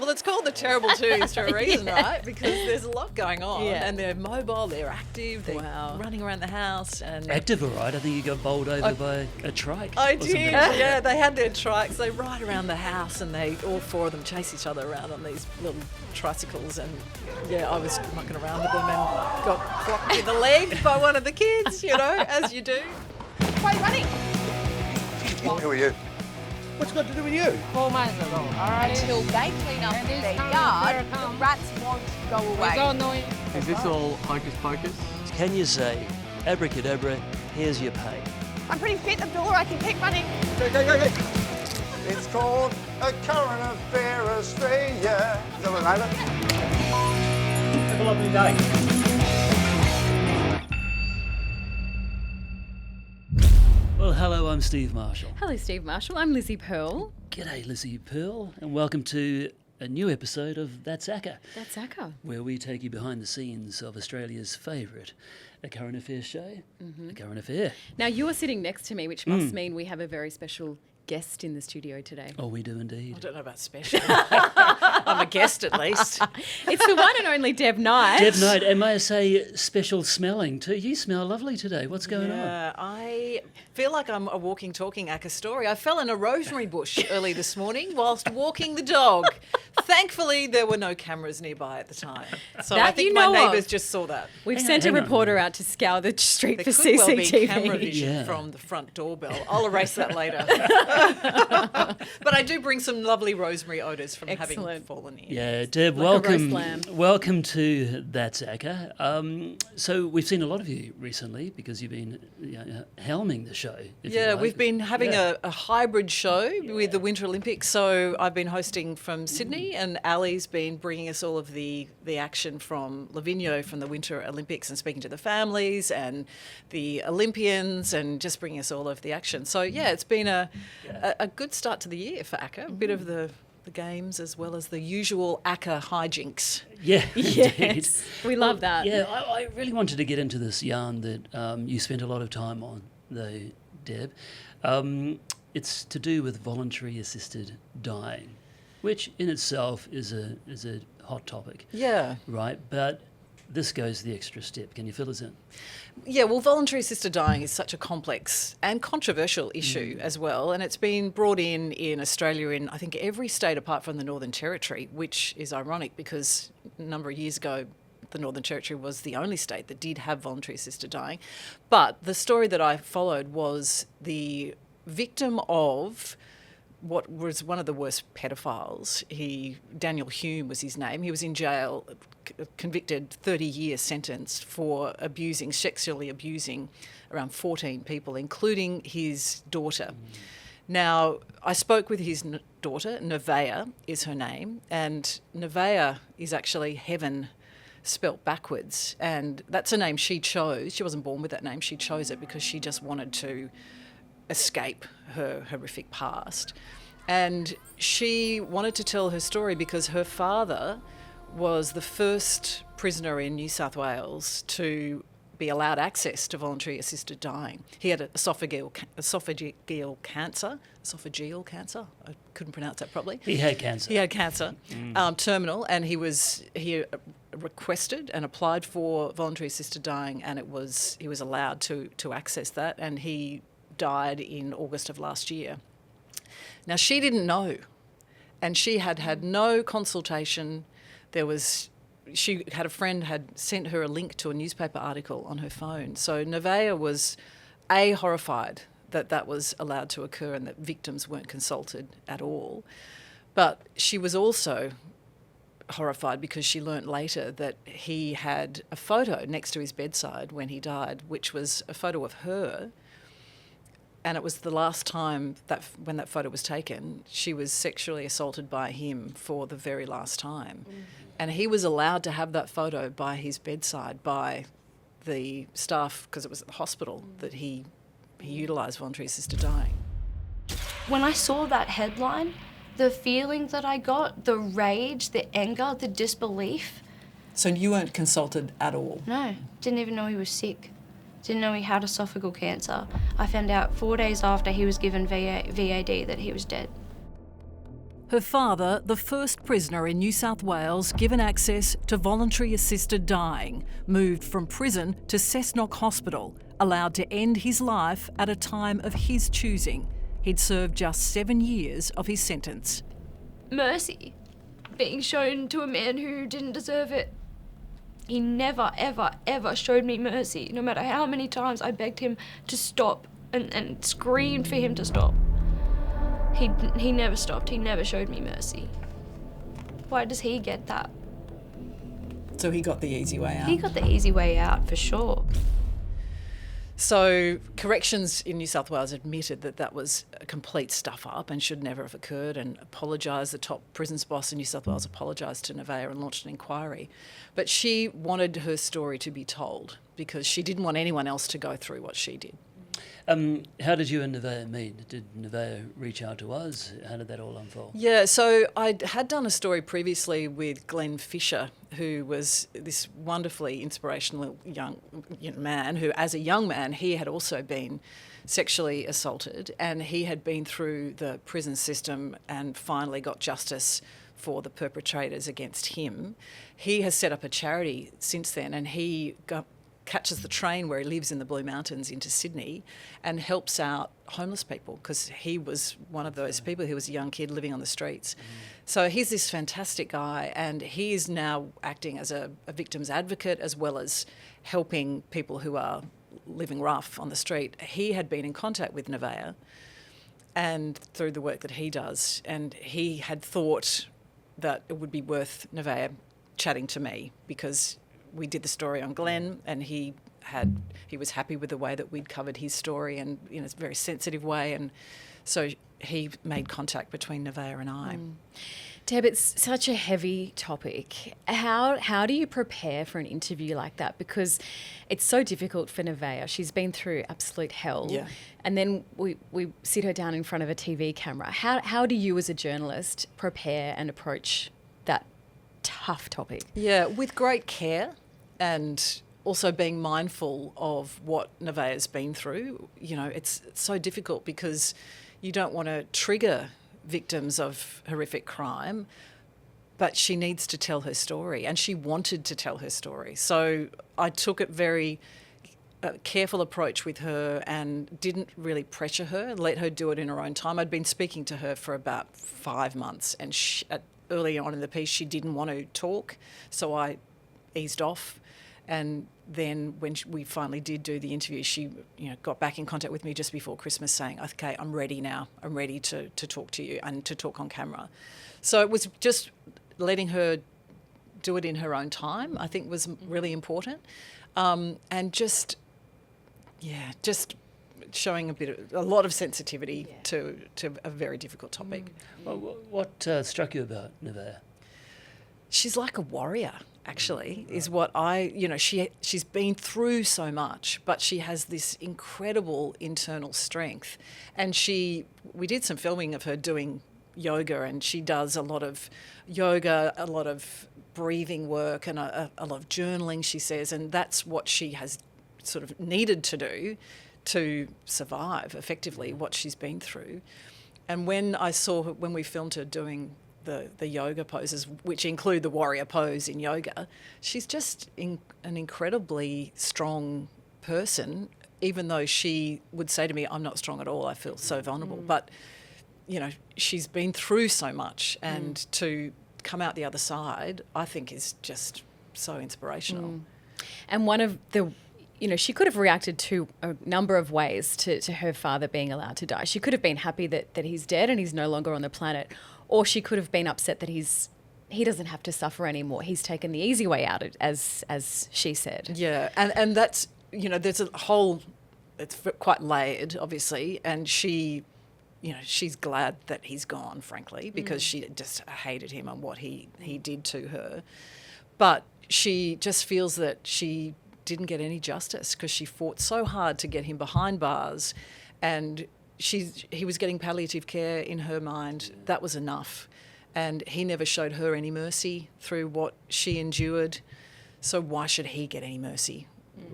Well, it's called the Terrible Twos for a reason, right? Because there's a lot going on, and they're mobile, they're active, they're running around the house. And active, all right. I think you got bowled over by a trike. I did, yeah. They had their trikes. They ride around the house, and all four of them chase each other around on these little tricycles. And I was mucking around with them and got blocked in the leg by one of the kids, as you do. Why are you running? Who are you? What's got to do with you? 4 months ago, all right? Until they clean up their yard, the rats won't go away. We don't know it. Is this all hocus pocus? Can you say, abracadabra, here's your pay? I'm pretty fit, Abdullah. I can keep running. Go. It's called a current affair Australia. Is that what I know? Have a lovely day. Well, hello, I'm Steve Marshall. Hello, Steve Marshall. I'm Lizzie Pearl. G'day, Lizzie Pearl, and welcome to a new episode of That's ACA. That's ACA. Where we take you behind the scenes of Australia's favourite, a current affairs show, a current affair. Now, you're sitting next to me, which must mean we have a very special guest in the studio today. Oh, we do indeed. I don't know about special. I'm a guest at least. It's the one and only Deb Knight. Deb Knight, and may I say special smelling too. You smell lovely today. What's going on? I feel like I'm a walking, talking ACA story. I fell in a rosemary bush early this morning whilst walking the dog. Thankfully, there were no cameras nearby at the time. So That I think you my know of. neighbours just saw that. We've sent a reporter out to scour the street There for could CCTV. well be camera vision from the front doorbell. I'll erase that later. But I do bring some lovely rosemary odours from having fallen in. Yeah, Deb, Like a roast lamb. welcome to That's ACA. So we've seen a lot of you recently because you've been helming the show. If you like. We've been having a hybrid show with the Winter Olympics. So I've been hosting from Sydney and Ali's been bringing us all of the action from Livigno from the Winter Olympics and speaking to the families and the Olympians and just bringing us all of the action. So, it's been a good start to the year for ACA, a bit of the games as well as the usual ACA hijinks. Yeah, indeed. Yes, we love that. Yeah, I really wanted to get into this yarn that you spent a lot of time on, though, Deb. It's to do with voluntary assisted dying, which in itself is a hot topic. Yeah. Right, but this goes the extra step. Can you fill us in? Yeah, well, voluntary assisted dying is such a complex and controversial issue as well, and it's been brought in Australia in, I think, every state apart from the Northern Territory, which is ironic because a number of years ago the Northern Territory was the only state that did have voluntary assisted dying. But the story that I followed was the victim of what was one of the worst pedophiles. Daniel Hume was his name. He was in jail, convicted, 30-year sentenced for sexually abusing around 14 people, including his daughter. Now, I spoke with his daughter, Nevaeh is her name, and Nevaeh is actually heaven spelt backwards, and that's a name she chose. She wasn't born with that name. She chose it because she just wanted to escape her horrific past. And she wanted to tell her story because her father was the first prisoner in New South Wales to be allowed access to voluntary assisted dying. He had esophageal cancer. I couldn't pronounce that properly. He had cancer. Terminal, and he requested and applied for voluntary assisted dying, and he was allowed to access that, and he died in August of last year. Now, she didn't know, and she had no consultation. She had a friend had sent her a link to a newspaper article on her phone. So Nevaeh was horrified that was allowed to occur and that victims weren't consulted at all. But she was also horrified because she learnt later that he had a photo next to his bedside when he died, which was a photo of her. And it was the last time when that photo was taken, she was sexually assaulted by him for the very last time. And he was allowed to have that photo by his bedside by the staff, because it was at the hospital that he utilised voluntary assisted dying. When I saw that headline, the feeling that I got, the rage, the anger, the disbelief. So you weren't consulted at all? No, didn't even know he was sick. Didn't know he had esophageal cancer. I found out 4 days after he was given VAD that he was dead. Her father, the first prisoner in New South Wales given access to voluntary assisted dying, moved from prison to Cessnock Hospital, allowed to end his life at a time of his choosing. He'd served just 7 years of his sentence. Mercy being shown to a man who didn't deserve it. He never, ever, ever showed me mercy, no matter how many times I begged him to stop and screamed for him to stop. He never stopped. He never showed me mercy. Why does he get that? So he got the easy way out. He got the easy way out, for sure. So corrections in New South Wales admitted that that was a complete stuff-up and should never have occurred, and apologised. The top prisons boss in New South Wales apologised to Nevaeh and launched an inquiry. But she wanted her story to be told because she didn't want anyone else to go through what she did. How did you and Nevaeh meet? Did Nevaeh reach out to us? How did that all unfold? Yeah, so I had done a story previously with Glenn Fisher, who was this wonderfully inspirational young man who, as a young man, he had also been sexually assaulted, and he had been through the prison system and finally got justice for the perpetrators against him. He has set up a charity since then, and he catches the train where he lives in the Blue Mountains into Sydney and helps out homeless people, because he was one of those people. He was a young kid living on the streets. So he's this fantastic guy, and he is now acting as a victim's advocate as well as helping people who are living rough on the street. He had been in contact with Nevaeh and through the work that he does, and he had thought that it would be worth Nevaeh chatting to me, because we did the story on Glenn, and he was happy with the way that we'd covered his story, and in a very sensitive way, and so he made contact between Nevaeh and I. Deb, it's such a heavy topic. How do you prepare for an interview like that? Because it's so difficult for Nevaeh. She's been through absolute hell. Yeah. And then we sit her down in front of a TV camera. How do you as a journalist prepare and approach that tough topic? Yeah, with great care, and also being mindful of what Nevaeh has been through. You know, it's so difficult because you don't want to trigger victims of horrific crime, but she needs to tell her story, and she wanted to tell her story. So I took a very careful approach with her and didn't really pressure her, let her do it in her own time. I'd been speaking to her for about 5 months, and early on in the piece she didn't want to talk, so I eased off. And then when we finally did do the interview, she got back in contact with me just before Christmas saying, okay, I'm ready now. I'm ready to talk to you and to talk on camera. So it was just letting her do it in her own time, I think, was really important. And just showing a lot of sensitivity to a very difficult topic. Well, what struck you about Nevaeh? She's like a warrior, actually, is what she's been through so much, but she has this incredible internal strength. And we did some filming of her doing yoga, and she does a lot of yoga, a lot of breathing work, and a lot of journaling, she says, and that's what she has sort of needed to do to survive effectively what she's been through. And when I saw her, when we filmed her doing the yoga poses, which include the warrior pose in yoga, she's just an incredibly strong person, even though she would say to me, I'm not strong at all, I feel so vulnerable. But, she's been through so much, and to come out the other side, I think, is just so inspirational. And one of the she could have reacted to a number of ways to her father being allowed to die. She could have been happy that he's dead and he's no longer on the planet, or she could have been upset that he doesn't have to suffer anymore. He's taken the easy way out, as she said. Yeah, and that's, there's a whole, it's quite layered, obviously, and she's glad that he's gone, frankly, because she just hated him and what he did to her. But she just feels that she didn't get any justice because she fought so hard to get him behind bars, and he was getting palliative care in her mind. That was enough, and he never showed her any mercy through what she endured. So why should he get any mercy?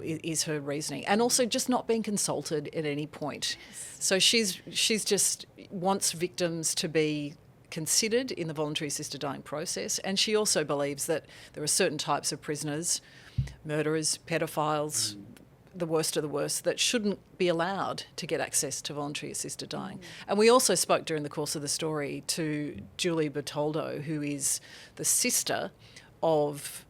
Is her reasoning, and also just not being consulted at any point. So she's just wants victims to be considered in the voluntary assisted dying process. And she also believes that there are certain types of prisoners, murderers, pedophiles, the worst of the worst, that shouldn't be allowed to get access to voluntary assisted dying. And we also spoke during the course of the story to Julie Bertoldo, who is the sister of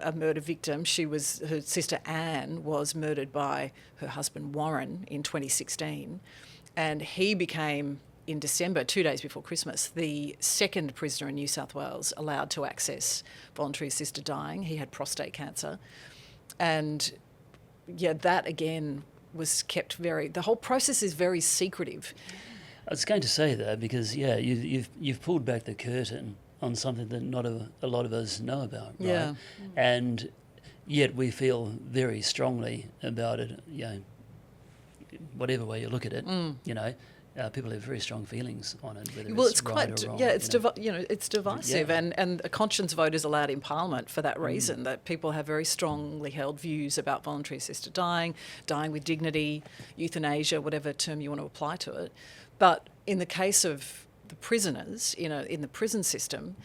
a murder victim. Her sister Anne was murdered by her husband Warren in 2016, and he became, in December, 2 days before Christmas, the second prisoner in New South Wales allowed to access voluntary assisted dying. He had prostate cancer, and that again was kept the whole process is very secretive. I was going to say that because you've pulled back the curtain on something that not a lot of us know about, right? Yeah. And yet we feel very strongly about it, whatever way you look at it, people have very strong feelings on it. Whether Well, it's right or wrong, it's divisive, and a conscience vote is allowed in Parliament for that reason. That people have very strongly held views about voluntary assisted dying, dying with dignity, euthanasia, whatever term you want to apply to it. But in the case of the prisoners, in the prison system,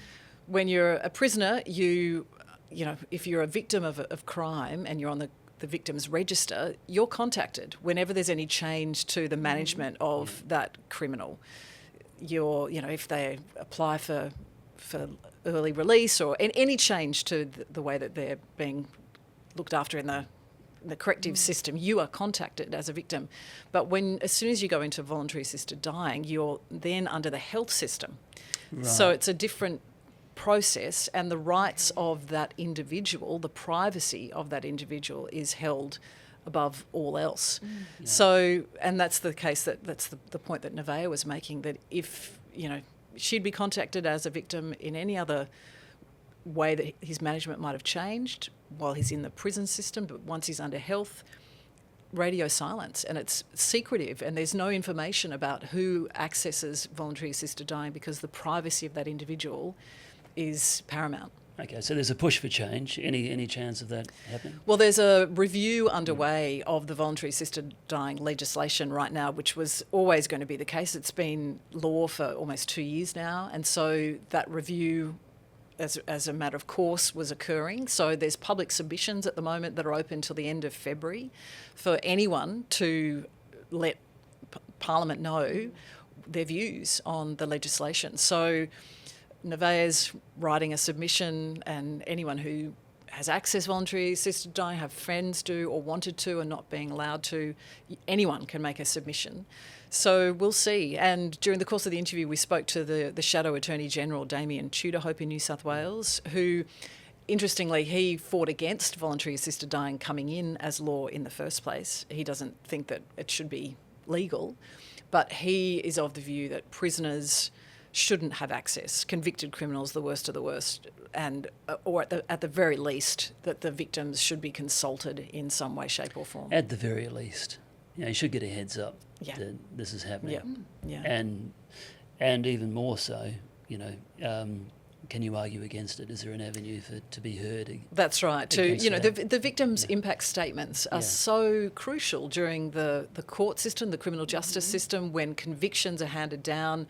when you're a prisoner, if you're a victim of crime and you're on the victim's register, you're contacted whenever there's any change to the management of that criminal. If they apply for early release or any change to the way that they're being looked after in the corrective system, you are contacted as a victim. But as soon as you go into voluntary assisted dying, you're then under the health system. Right. So it's a different process, and the rights of that individual, the privacy of that individual, is held above all else. Yeah. So, and that's the case that's the point that Nevaeh was making, that if she'd be contacted as a victim in any other way that his management might have changed while he's in the prison system, but once he's under health, radio silence, and it's secretive, and there's no information about who accesses voluntary assisted dying because the privacy of that individual is paramount. Okay, so there's a push for change. Any chance of that happening? Well, there's a review underway of the voluntary assisted dying legislation right now, which was always going to be the case. It's been law for almost 2 years now, and so that review, as a matter of course, was occurring. So there's public submissions at the moment that are open till the end of February for anyone to let Parliament know their views on the legislation. So Nevaeh's writing a submission, and anyone who has access voluntary assisted dying, have friends do or wanted to and not being allowed to, anyone can make a submission. So we'll see. And during the course of the interview, we spoke to the Shadow Attorney General, Damien Tudorhope in New South Wales, who, interestingly, he fought against voluntary assisted dying coming in as law in the first place. He doesn't think that it should be legal, but he is of the view that prisoners shouldn't have access, convicted criminals, the worst of the worst, or at the very least, that the victims should be consulted in some way, shape or form. At the very least. You should get a heads up that this is happening. Yeah. And even more so, can you argue against it? Is there an avenue to be heard? That's right. The victims' impact statements are so crucial during the court system, the criminal justice system, when convictions are handed down.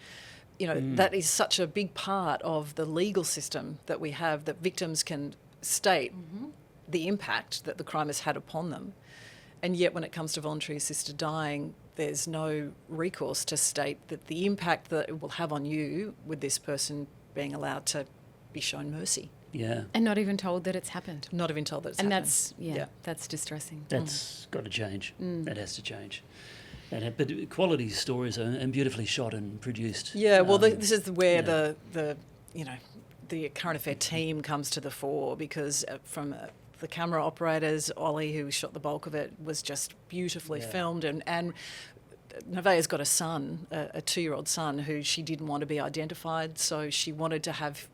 That is such a big part of the legal system that we have, that victims can state the impact that the crime has had upon them. And yet when it comes to voluntary assisted dying, there's no recourse to state that the impact that it will have on you with this person being allowed to be shown mercy. Yeah. And not even told that it's happened. Not even told that it's happened. And that's distressing. That's got to change. That has to change. But quality stories and beautifully shot and produced. Yeah, well, this is where the current affair team comes to the fore, because from the camera operators, Ollie, who shot the bulk of it, was just beautifully filmed, and Nevaeh's got a son, a 2-year-old son, who she didn't want to be identified, so she wanted to have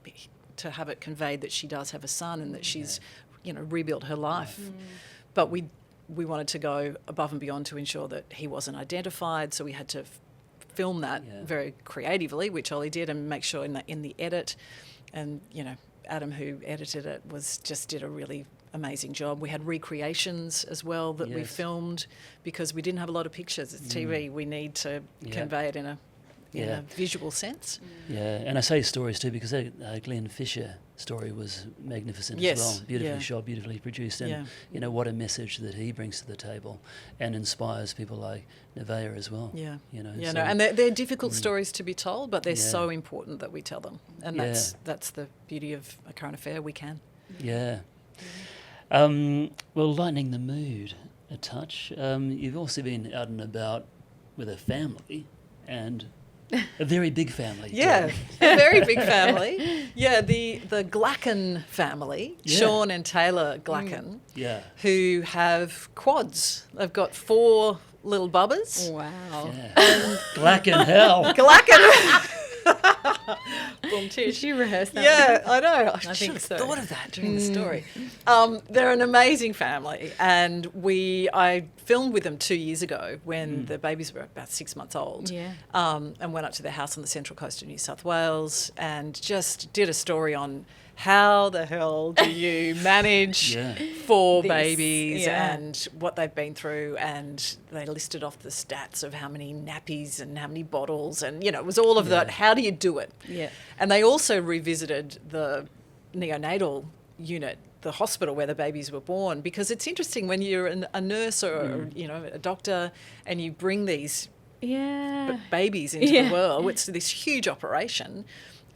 it conveyed that she does have a son and that she's rebuilt her life. But we wanted to go above and beyond to ensure that he wasn't identified, so we had to film that very creatively, which Ollie did, and make sure in the edit, and Adam, who edited it, did a really amazing job. We had recreations as well that we filmed, because we didn't have a lot of pictures. It's TV. We need to convey it in in a visual sense. Yeah, and I say stories too because Glenn Fisher story was magnificent Yes, as well. Beautifully yeah. shot, beautifully produced, and what a message that he brings to the table and inspires people like Nevaeh as well. Yeah, so, and they're difficult stories to be told, but they're so important that we tell them, and that's the beauty of A Current Affair. We can. Yeah. Well, lightening the mood a touch. You've also been out and about with a family and. A very big family. Yeah, a very big family. Yeah, the Glacken family, Sean and Taylor Glacken, who have quads. They've got 4 little bubbas. Wow. Yeah. Glacken hell. Glacken. Boom, Did tish. you rehearse that? Yeah, I know. I should think have so. thought of that during the story. They're an amazing family, and I filmed with them 2 years ago when the babies were about 6 months old. Yeah. And went up to their house on the Central Coast of New South Wales and just did a story on how the hell do you manage 4 babies and what they've been through, and they listed off the stats of how many nappies and how many bottles, and it was all of that. How do you do it? Yeah. And they also revisited the neonatal unit, the hospital where the babies were born, because it's interesting when you're a nurse or a doctor and you bring these babies into the world. It's this huge operation.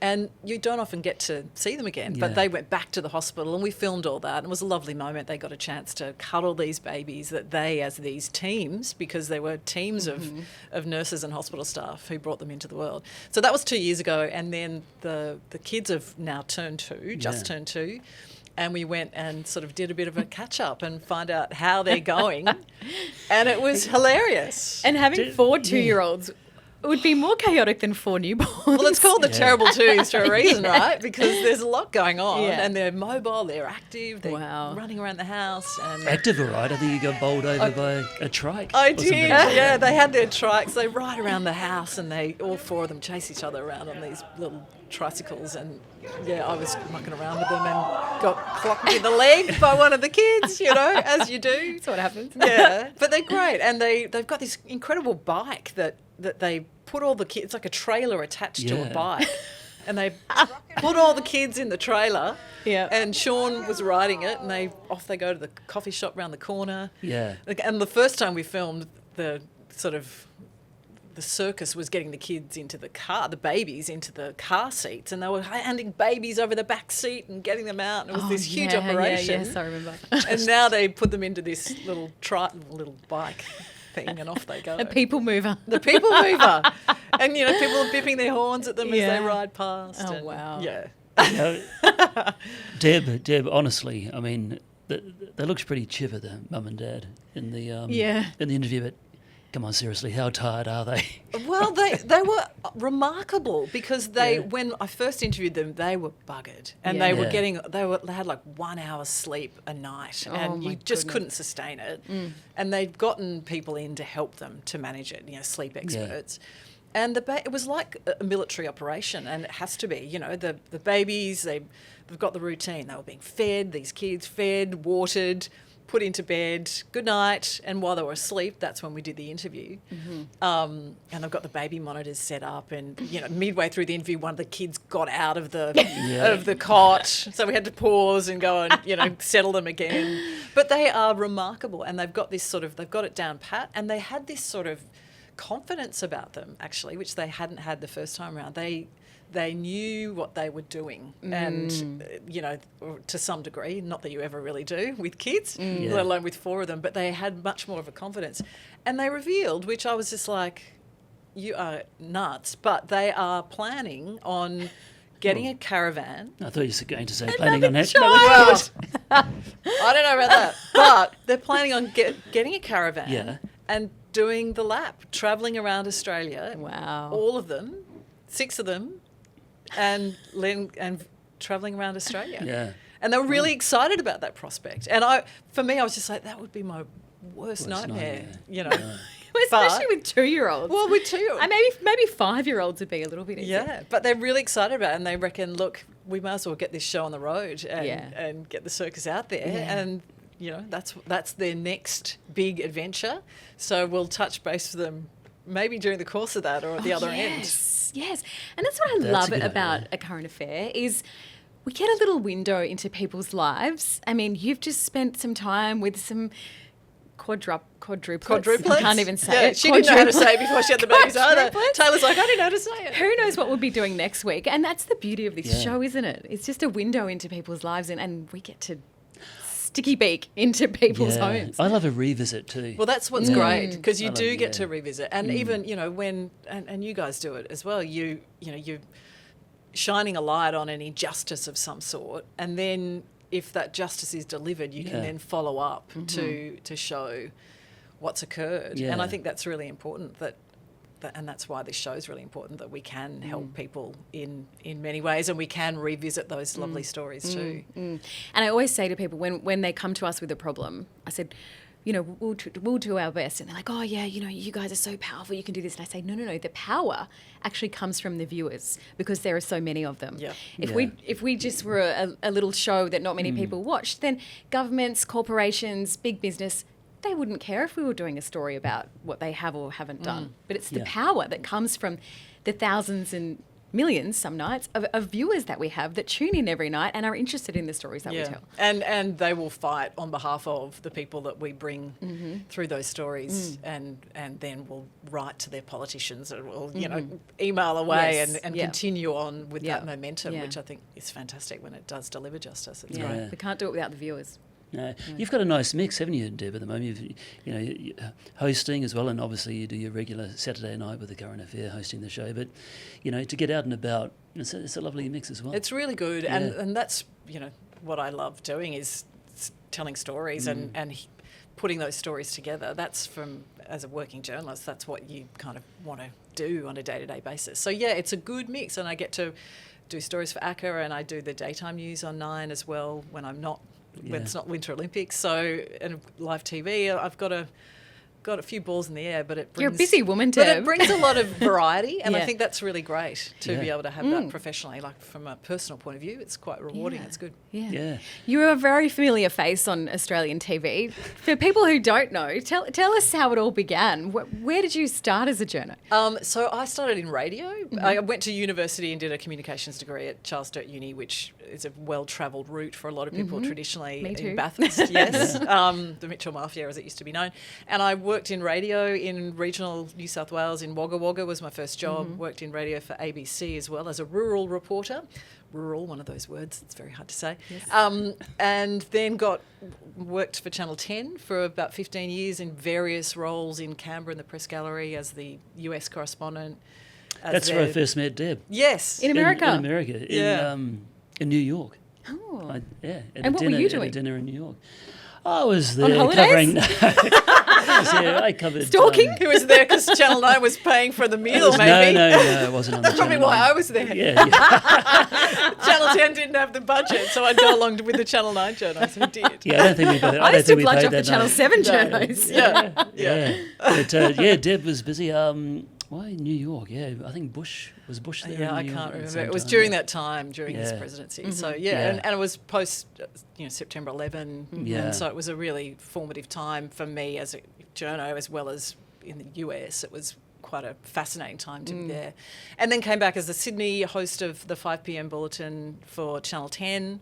And you don't often get to see them again. But they went back to the hospital and we filmed all that. And it was a lovely moment. They got a chance to cuddle these babies that they, as these teams, because they were teams of nurses and hospital staff who brought them into the world. So that was 2 years ago. And then the kids have now turned 2, just turned 2. And we went and sort of did a bit of a catch-up and find out how they're going. And it was hilarious. And having 4 2-year-olds... It would be more chaotic than 4 newborns. Well, it's called the Terrible Twos for a reason, right? Because there's a lot going on, and they're mobile, they're active, they're running around the house. And active, all right. I think you got bowled over by a trike. I did, yeah. They had their trikes. They ride around the house, and all 4 of them chase each other around on these little tricycles. And I was mucking around with them and got clocked in the leg by one of the kids, as you do. That's what happens. Yeah, but they're great, and they've got this incredible bike that they put all the kids, it's like a trailer attached to a bike, and they put all the kids in the trailer, and Sean was riding it, and off they go to the coffee shop round the corner. Yeah. And the first time we filmed, the circus was getting the kids into the car, the babies into the car seats, and they were handing babies over the back seat and getting them out, and it was this huge operation. Yes, I remember. And now they put them into this little bike thing, and off they go. A people mover. The people mover. And, people are bipping their horns at them as they ride past. Oh, wow. Yeah. Deb, honestly, I mean, they looked pretty chipper, the mum and dad, in the interview, but come on, seriously, how tired are they? Well, they were remarkable because when I first interviewed them, they were buggered, and they had like 1 hour's sleep a night, and you just couldn't sustain it. And they'd gotten people in to help them to manage it, sleep experts. And it was like a military operation, and it has to be. The babies, they've got the routine. They were being fed, these kids fed, watered, put into bed, good night, and while they were asleep, that's when we did the interview. And I've got the baby monitors set up, and midway through the interview, one of the kids got out of the cot, so we had to pause and go and settle them again. But they are remarkable, and they've got it down pat, and they had this sort of confidence about them actually, which they hadn't had the first time around. They knew what they were doing, and to some degree, not that you ever really do with kids, let alone with 4 of them, but they had much more of a confidence. And they revealed, which I was just like, you are nuts, but they are planning on getting a caravan. I thought you were going to say planning on that. Well, I don't know about that, but they're planning on getting a caravan and doing the lap, travelling around Australia. Wow. All of them, 6 of them, and travelling around Australia. Yeah. And they were really excited about that prospect. And for me, I was just like, that would be my worst nightmare. Especially with 2-year-olds. Well, with 2. And maybe 5-year-olds would be a little bit easier. Yeah, but they're really excited about it, and they reckon, look, we might as well get this show on the road and get the circus out there. Yeah. And that's their next big adventure. So we'll touch base with them maybe during the course of that or at the other end. Yes, and that's what I That's love a good about idea. A Current Affair is we get a little window into people's lives. I mean, you've just spent some time with some quadruplets. I can't even say it. She didn't know how to say it before she had the babies either. Quadruplets. Taylor's like, I didn't know how to say it. Who knows what we'll be doing next week? And that's the beauty of this Yeah. show, isn't it? It's just a window into people's lives, and we get to sticky beak into people's homes. I love a revisit too. Well, that's what's great because you I do love- get yeah. to revisit, and even when and you guys do it as well. You're shining a light on an injustice of some sort, and then if that justice is delivered, you can Yeah. then follow up to show what's occurred. Yeah. And I think that's really important. And that's why this show is really important, that we can help people in many ways, and we can revisit those lovely stories too. And I always say to people when they come to us with a problem, I said, we'll do our best. And they're like, oh, yeah, you guys are so powerful, you can do this. And I say, no, the power actually comes from the viewers because there are so many of them. Yeah. If we just were a little show that not many people watched, then governments, corporations, big business, they wouldn't care if we were doing a story about what they have or haven't done. But it's the power that comes from the thousands and millions some nights of viewers that we have that tune in every night and are interested in the stories that we tell. And they will fight on behalf of the people that we bring through those stories, and then we'll write to their politicians, or we'll email away Yes. and Yeah. continue on with Yeah. that momentum, Yeah. which I think is fantastic when it does deliver justice. It's Yeah. great. We can't do it without the viewers. No. You've got a nice mix, haven't you, Deb, at the moment? You're hosting as well, and obviously you do your regular Saturday night with The Current Affair, hosting the show. But, to get out and about, it's a lovely mix as well. It's really good, Yeah. and that's what I love doing is telling stories and putting those stories together. That's as a working journalist, that's what you kind of want to do on a day-to-day basis. So yeah, it's a good mix, and I get to do stories for ACA, and I do the daytime news on 9 as well when it's not Winter Olympics. So, and live TV, I've got a few balls in the air, but it brings... You're a busy woman, But Deb. it brings a lot of variety, and I Yeah. think that's really great to be Yeah. able to have that professionally. Like from a personal point of view, it's quite rewarding. Yeah. It's good. Yeah. You're a very familiar face on Australian TV. For people who don't know, tell us how it all began. Where did you start as a journo? So I started in radio. I went to university and did a communications degree at Charles Sturt Uni, which is a well-travelled route for a lot of people traditionally Me too. in Bathurst. Yes, the Mitchell Mafia, as it used to be known. And I worked in radio in regional New South Wales. In Wagga Wagga was my first job. Worked in radio for ABC as well as a rural reporter. Rural, one of those words, it's very hard to say. Yes. And then worked for Channel 10 for about 15 years in various roles in Canberra in the Press Gallery as the US correspondent. That's where I first met Deb. Yes. In America? In America. Yeah. In New York. Oh. At And a what were dinner, you At a doing? dinner in New York. I was there holidays? covering... I covered... Stalking? Who was there because Channel 9 was paying for the meal, maybe? No, it wasn't on the That's probably Channel why 9. I was there. Yeah. Channel 10 didn't have the budget, so I'd go along with the Channel 9 journalists who did. Yeah, I don't think we both... I just took we lunch paid off the that Channel night. 7 No. journos. Yeah. But Deb was busy. Why New York? Yeah, I think Bush there. Yeah, in I New York can't at the remember. same It was time, during yeah. that time, during his Yeah. presidency. So, Yeah. and it was post, September 11. Yeah. And so it was a really formative time for me as a journo, as well as in the US. It was quite a fascinating time to be there. And then came back as the Sydney host of the 5 p.m. bulletin for Channel 10.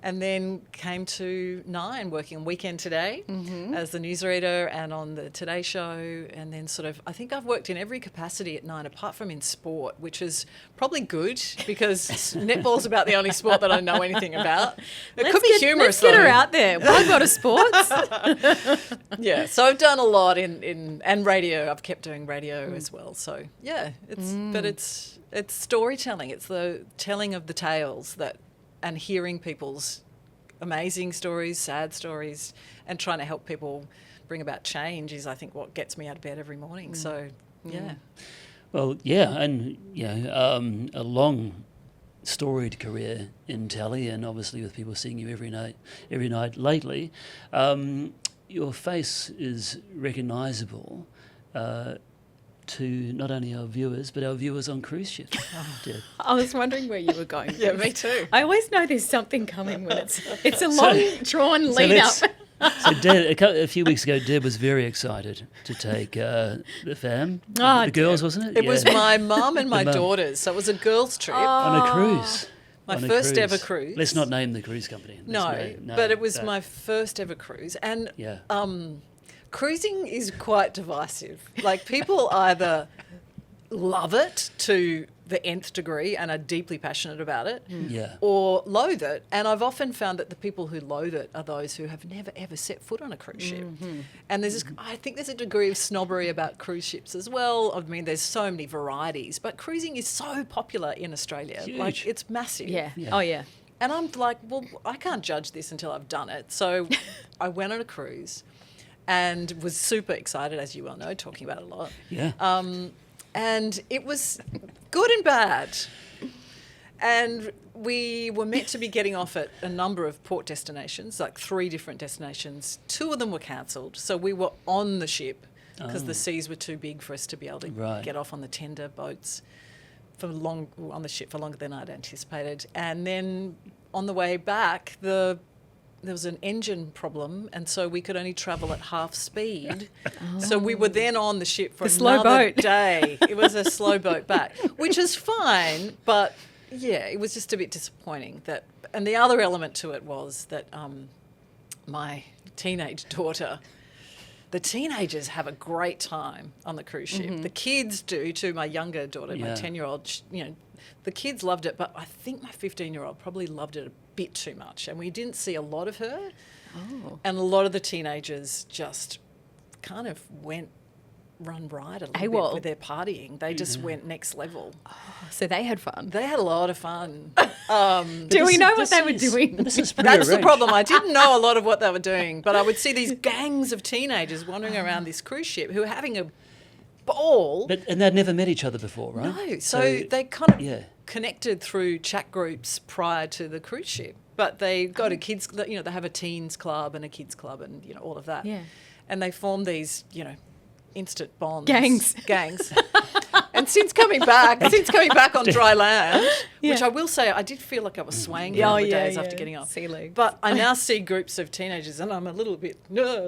And then came to 9, working Weekend Today as the newsreader and on the Today Show. And then I think I've worked in every capacity at 9, apart from in sport, which is probably good because netball's about the only sport that I know anything about. It could be humorous, Let's get her though. out there. Why go to sports? Yeah, so I've done a lot and radio. I've kept doing radio as well. So yeah, it's storytelling. It's the telling of the tales and hearing people's amazing stories, sad stories, and trying to help people bring about change is, I think, what gets me out of bed every morning. So yeah. Well, yeah, and a long storied career in tele, and obviously with people seeing you every night lately, your face is recognisable to not only our viewers, but our viewers on cruise ships. Deb. I was wondering where you were going. Yeah, me too. I always know there's something coming when it's a long, drawn lead up. So Deb, a few weeks ago, Deb was very excited to take the fam, Oh, the girls, wasn't it? It was Yeah. my mum and my mum. daughters, so it was a girls' trip. On a cruise. My On a first ever cruise. Let's not name the cruise company. No, but it was my first ever cruise. And Yeah. cruising is quite divisive. Like, people either love it to the nth degree and are deeply passionate about it, Yeah. or loathe it. And I've often found that the people who loathe it are those who have never ever set foot on a cruise ship. And there's this, I think there's a degree of snobbery about cruise ships as well. I mean, there's so many varieties, but cruising is so popular in Australia. Huge. Like, it's massive. Yeah. Yeah. Oh, yeah. And I'm like, well, I can't judge this until I've done it. So I went on a cruise and was super excited, as you well know, talking about it a lot. Yeah. And it was good and bad. And we were meant to be getting off at a number of port destinations, like 3 different destinations. 2 of them were cancelled. So we were on the ship because the seas were too big for us to be able to Right. get off on the tender boats on the ship for longer than I'd anticipated. And then on the way back, there was an engine problem, and so we could only travel at half speed. So we were then on the ship for The slow another boat. day. It was a slow boat back, which is fine, but yeah, it was just a bit disappointing. And the other element to it was that my teenage daughter, the teenagers have a great time on the cruise ship. The kids do too. My younger daughter, my Yeah. 10-year-old, the kids loved it, but I think my 15-year-old probably loved it a bit too much. And we didn't see a lot of her. Oh. And a lot of the teenagers just kind of run riot a little AWOL. bit with their partying. They just went next level. So they had fun. They had a lot of fun. Do we know what they were doing? This is pretty That's the arranged. problem. I didn't know a lot of what they were doing, but I would see these gangs of teenagers wandering around this cruise ship who were having a ball. And they'd never met each other before, right? No, so they kind of yeah. connected through chat groups prior to the cruise ship. But they go to kids, they have a teens club and a kids club and, all of that. Yeah. And they form these, instant bonds. Gangs. And since coming back on dry land, which Yeah. I will say, I did feel like I was swaying Yeah, for the yeah, days yeah. after getting off. Sea legs. But I now see groups of teenagers and I'm a little bit, oh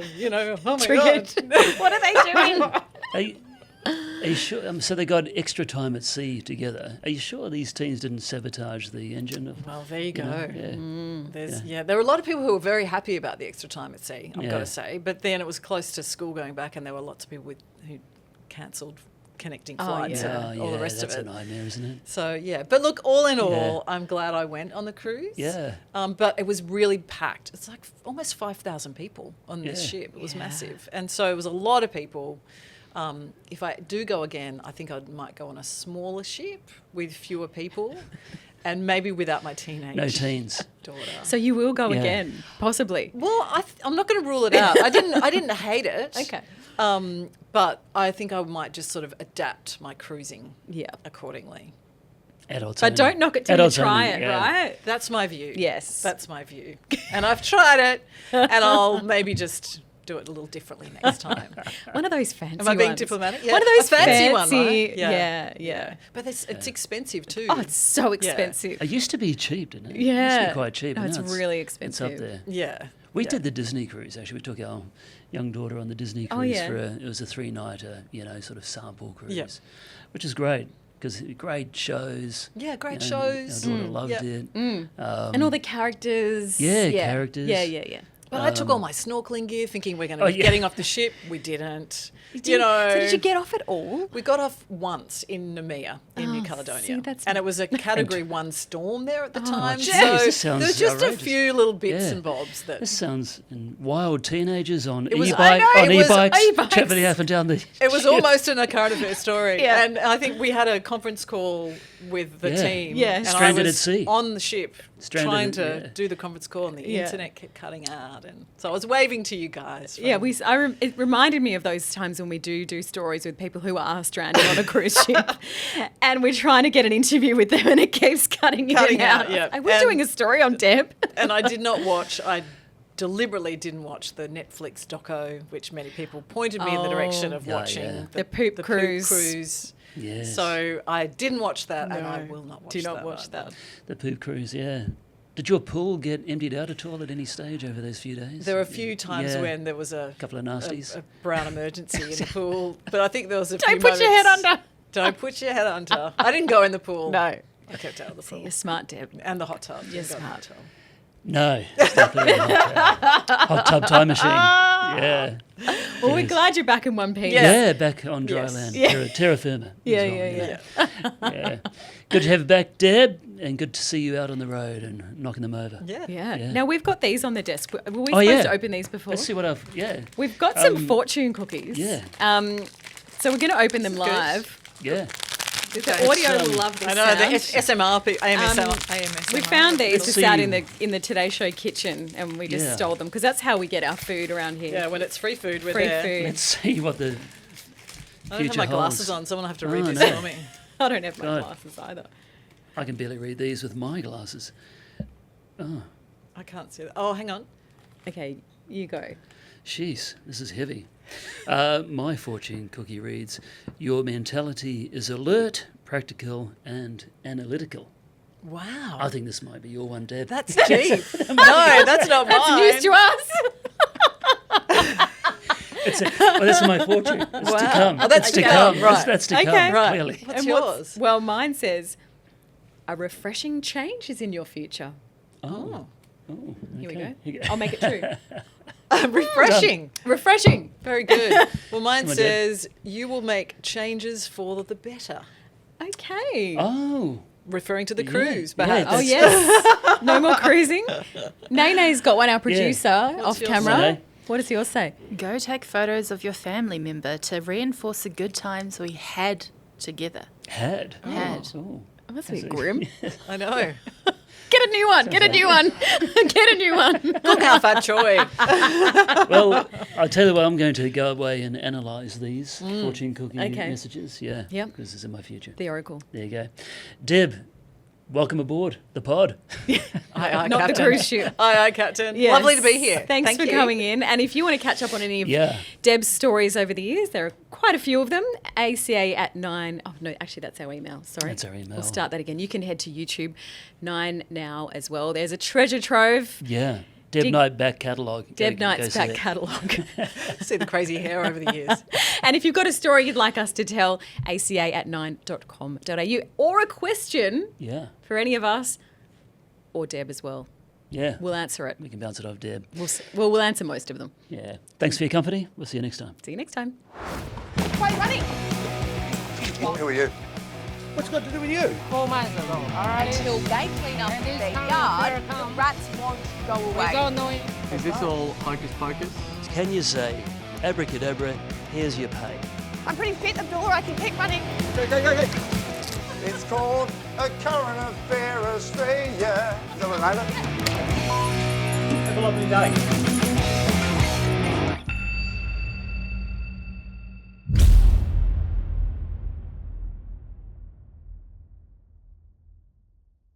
my Triggered. God. What are they doing? Are you sure? So they got extra time at sea together. Are you sure these teens didn't sabotage the engine? Well, there you go. Yeah. There were a lot of people who were very happy about the extra time at sea, I've got Yeah. to say. But then it was close to school going back and there were lots of people who cancelled connecting flights yeah. and all the rest that's of it. a nightmare, isn't it? So, yeah. But look, all in all, Yeah. I'm glad I went on the cruise. Yeah. But it was really packed. It's like almost 5,000 people on this Yeah. ship. It was massive. And so it was a lot of people. If I do go again, I think I might go on a smaller ship with fewer people and maybe without my teenage No teens. daughter. So you will go Yeah. again, possibly. Well, I'm not going to rule it out. I didn't hate it. Okay. But I think I might just sort of adapt my cruising Yeah. accordingly. But Adults only. don't knock it till you Adults try only, it, yeah. right? That's my view. Yes. That's my view. And I've tried it and I'll maybe just do it a little differently next time. One of those fancy Am I being ones. diplomatic? Yeah. One of those A fancy one, fancy- right? yeah. But it's expensive too. Oh, it's so expensive. It used to be cheap, didn't it? It used to Yeah. be quite cheap. No, and it's now really It's expensive. up there. Yeah. We Yeah. did the Disney cruise, actually. We took our young daughter on the Disney cruise Oh, yeah. it was a 3-nighter, sort of sample cruise, Yep. which is great because great shows. Yeah, great and shows. Our daughter loved Yep. it. And all the characters. Yeah, characters. Yeah. But I took all my snorkeling gear thinking we're going to Oh, be yeah. getting off the ship. We didn't. So did you get off at all? We got off once in Namia, in New Oh, Caledonia. see, that's- and it was a Category 1 storm there at the time. jeez, So this sounds there was just outrageous. a few little bits Yeah. and bobs that... This sounds wild teenagers on was- I know, it was e-bikes, e-bikes. travelling up and down the. It was almost in a current affairs story. Yeah. And I think we had a conference call with the Yeah. team. Yeah. And Stranded I at was sea. on the ship Stranded trying at- to yeah. do the conference call and the Yeah. internet kept cutting out. And so I was waving to you guys. Yeah, from- it reminded me of those times when we do stories with people who are stranded on a cruise ship, and we're trying to get an interview with them, and it keeps cutting in Cutting and out. out, yeah. I was And- doing a story on Deb. And I deliberately didn't watch the Netflix doco, which many people pointed me in the direction of Yeah, watching. yeah. The poop cruise. cruise. Yes. So I didn't watch that, and I No, will not watch do that. not watch that. The poop cruise, yeah. Did your pool get emptied out at all at any stage over those few days? There were a few times Yeah. when there was a Couple of nasties. a brown emergency in the pool, but I think there was a few Don't put your head moments- under. Don't put your head under. I didn't go in the pool. No. I kept out of the See, pool. you're smart, Deb. And the hot tub. You're Didn't go in the hot smart. tub. No, stop it. Hot tub time machine. Yeah. Well, we're Yes. glad you're back in one piece. Yeah, back on dry Yes. land. Yeah. Terra firma. Yeah, as well, yeah, yeah. Good to have you back, Deb, and good to see you out on the road and knocking them over. Yeah. Yeah. Yeah. Now we've got these on the desk. Were we Oh, supposed yeah. to open these before? Let's see what I've. Yeah. We've got some Um, fortune cookies. yeah. So we're going to open them This is good. live. Yeah. The audio will love this I know, the sound. SMR, AMSR. We found these Let's just see. out in the Today Show kitchen, and we just Yeah. stole them because that's how we get our food around here. Yeah, when it's free food, we're Free there. food. Let's see what the I don't have future my glasses holds. on. Someone will have to read Oh, this no. for me. I don't have my God. glasses either. I can barely read these with my glasses. Oh, I can't see that. Oh, hang on. Okay, you go. jeez, this is heavy. My fortune cookie reads, your mentality is alert, practical, and analytical. Wow. I think this might be your one, Deb. That's deep. No, that's not That's mine. news to us. That's my fortune. It's to come. Oh, that's It's to to come. come, right. That's to Okay. come, Right. clearly. What's And yours? well, mine says, a refreshing change is in your future. Oh. Oh, Here we okay. go. Here you I'll make it true. Refreshing. Refreshing. Very good. Well, mine Come on, Deb. says you will make changes for the better. Okay. Oh. Referring to the Yeah. cruise, Yeah, perhaps. Oh, that's- yes. No more cruising. Nene's got one, our producer, off yours camera. say? What does yours say? Go take photos of your family member to reinforce the good times we had together. Had. Had. Oh. Oh, that's a bit grim. I know. Get a new one. Get a new one. Get a new one. Look how fat Troy. Well, I'll tell you what, I'm going to go away and analyse these fortune cookie Okay. messages. Yeah. Yep. Because it's in my future. The Oracle. There you go. Deb, welcome aboard the pod. Aye, Not the Captain. cruise ship. Aye, Captain. Yes. Lovely to be here. Thanks Thank for you. coming in. And if you want to catch up on any of Yeah. Deb's stories over the years, there are quite a few of them. ACA at 9. Oh, no, actually, that's our email. Sorry. That's our email. We'll start that again. You can head to YouTube 9 now as well. There's a treasure trove. Yeah. Deb Dig- Knight back catalogue. Deb Go Knight's see back it. catalogue. See the crazy hair over the years. And if you've got a story you'd like us to tell, ACA at 9.com.au, or a question Yeah. for any of us, or Deb as well, Yeah. we'll answer it. We can bounce it off Deb. We'll answer most of them. Yeah. Thanks for your company. We'll see you next time. See you next time. Wait, running. Who are you? What's it got to do with you? 4 months ago. All right. Until they clean up their yard, the rats won't go away. Is this all hocus pocus? Can you say, abracadabra, here's your pay? I'm pretty fit, Abdullah. I can keep running. Go. It's called a current affair Australia. Is that what I know? Have a lovely day.